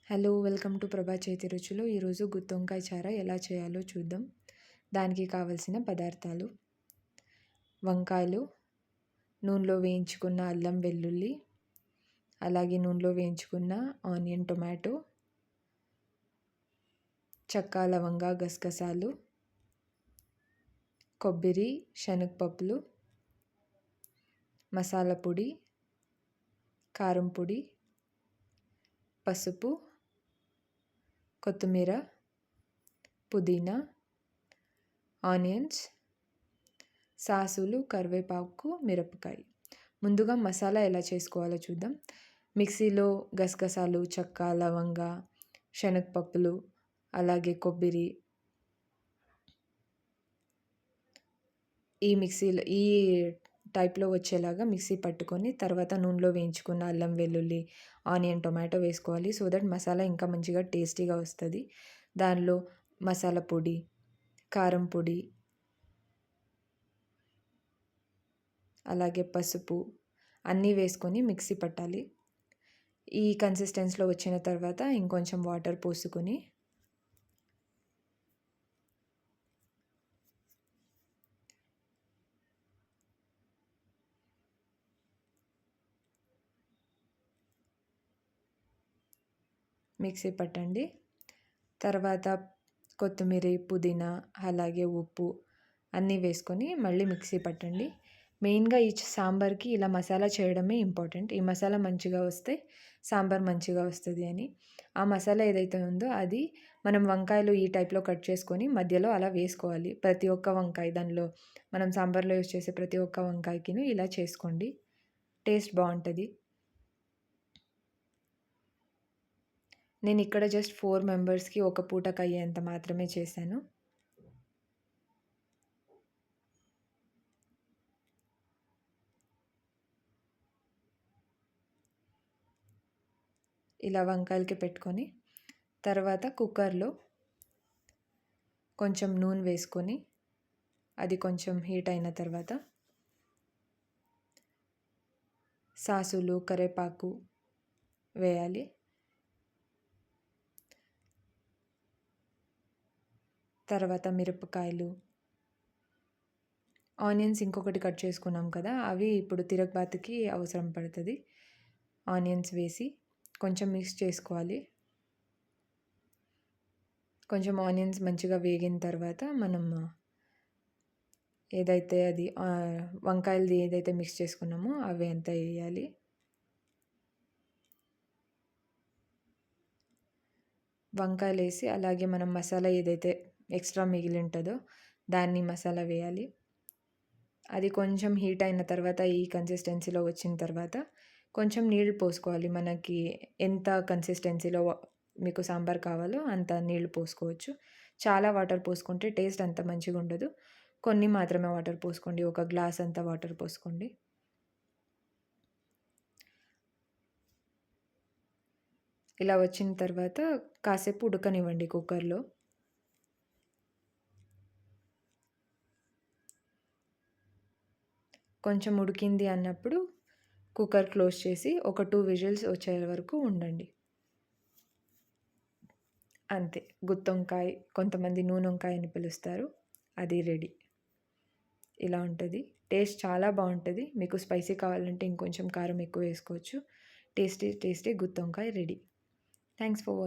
Hello welcome to ప్రభా చేతి రుచులు. ఈరోజు గుత్తొంకాయ చార ఎలా చేయాలో చూద్దాం. దానికి కావలసిన పదార్థాలు: వంకాయలు, నూనెలో వేయించుకున్న అల్లం వెల్లుల్లి, అలాగే నూనెలో వేయించుకున్న ఆనియన్ టొమాటో, చెక్క లవంగా గసగసాలు, కొబ్బరి శనగపప్పులు, మసాలా పొడి, కారం పొడి, పసుపు, కొత్తిమీర, పుదీనా, ఆనియన్స్, సాసులు, కరివేపాకు, మిరపకాయ. ముందుగా మసాలా ఎలా చేసుకోవాలో చూద్దాం. మిక్సీలో గసగసాలు, చెక్క, లవంగా, శనగపప్పులు, అలాగే కొబ్బరి ఈ టైప్లో వచ్చేలాగా మిక్సీ పట్టుకొని తర్వాత నూనెలో వేయించుకున్న అల్లం వెల్లుల్లి, ఆనియన్ టొమాటో వేసుకోవాలి. సో దట్ మసాలా ఇంకా మంచిగా టేస్టీగా వస్తుంది. దానిలో మసాలా పొడి, కారం పొడి, అలాగే పసుపు అన్నీ వేసుకొని మిక్సీ పట్టాలి. ఈ కన్సిస్టెన్సీలో వచ్చిన తర్వాత ఇంకొంచెం వాటర్ పోసుకొని మిక్సీ పట్టండి. తర్వాత కొత్తిమీర, పుదీనా, అలాగే ఉప్పు అన్నీ వేసుకొని మళ్ళీ మిక్సీ పట్టండి. మెయిన్గా ఈ సాంబార్కి ఇలా మసాలా చేయడమే ఇంపార్టెంట్. ఈ మసాలా మంచిగా వస్తే సాంబార్ మంచిగా వస్తుంది అని. ఆ మసాలా ఏదైతే ఉందో అది మనం వంకాయలు ఈ టైప్లో కట్ చేసుకొని మధ్యలో అలా వేసుకోవాలి. ప్రతి ఒక్క వంకాయ దానిలో మనం సాంబార్లో యూజ్ చేసే ప్రతి ఒక్క వంకాయకిను ఇలా చేసుకోండి. టేస్ట్ బాగుంటుంది. నేను ఇక్కడ జస్ట్ 4 మెంబర్స్కి ఒక పూటకు అయ్యేంత మాత్రమే చేశాను. ఇలా వంకాయలకి పెట్టుకొని తర్వాత కుక్కర్లో కొంచెం నూనె వేసుకొని అది కొంచెం హీట్ అయిన తర్వాత సాసులు, కరివేపాకు వేయాలి. తర్వాత మిరపకాయలు, ఆనియన్స్ ఇంకొకటి కట్ చేసుకున్నాం కదా, అవి ఇప్పుడు తిరగబాతుకి అవసరం పడుతుంది. ఆనియన్స్ వేసి కొంచెం మిక్స్ చేసుకోవాలి. కొంచెం ఆనియన్స్ మంచిగా వేగిన తర్వాత మనం ఏదైతే అది వంకాయలది ఏదైతే మిక్స్ చేసుకున్నామో అవి అంతా వేయాలి. వంకాయలు వేసి అలాగే మనం మసాలా ఏదైతే ఎక్స్ట్రా మిగిలి ఉంటుందో దాన్ని మసాలా వేయాలి. అది కొంచెం హీట్ అయిన తర్వాత ఈ కన్సిస్టెన్సీలో వచ్చిన తర్వాత కొంచెం నీళ్ళు పోసుకోవాలి. మనకి ఎంత కన్సిస్టెన్సీలో మీకు సాంబార్ కావాలో అంత నీళ్ళు పోసుకోవచ్చు. చాలా వాటర్ పోసుకుంటే టేస్ట్ అంత మంచిగా ఉండదు. కొన్ని మాత్రమే వాటర్ పోసుకోండి. ఒక గ్లాస్ అంత వాటర్ పోసుకోండి. ఇలా వచ్చిన తర్వాత కాసేపు ఉడకనివ్వండి కుక్కర్లో. కొంచెం ఉడికింది అన్నప్పుడు కుక్కర్ క్లోజ్ చేసి ఒక 2 విజిల్స్ వచ్చే వరకు ఉండండి. అంతే, గుత్తొంకాయ, కొంతమంది నూనె వంకాయ అని పిలుస్తారు, అది రెడీ. ఇలా ఉంటుంది. టేస్ట్ చాలా బాగుంటుంది. మీకు స్పైసీ కావాలంటే ఇంకొంచెం కారం ఎక్కువ వేసుకోవచ్చు. టేస్టీ టేస్టీ గుత్తొంకాయ రెడీ. Thanks for watching.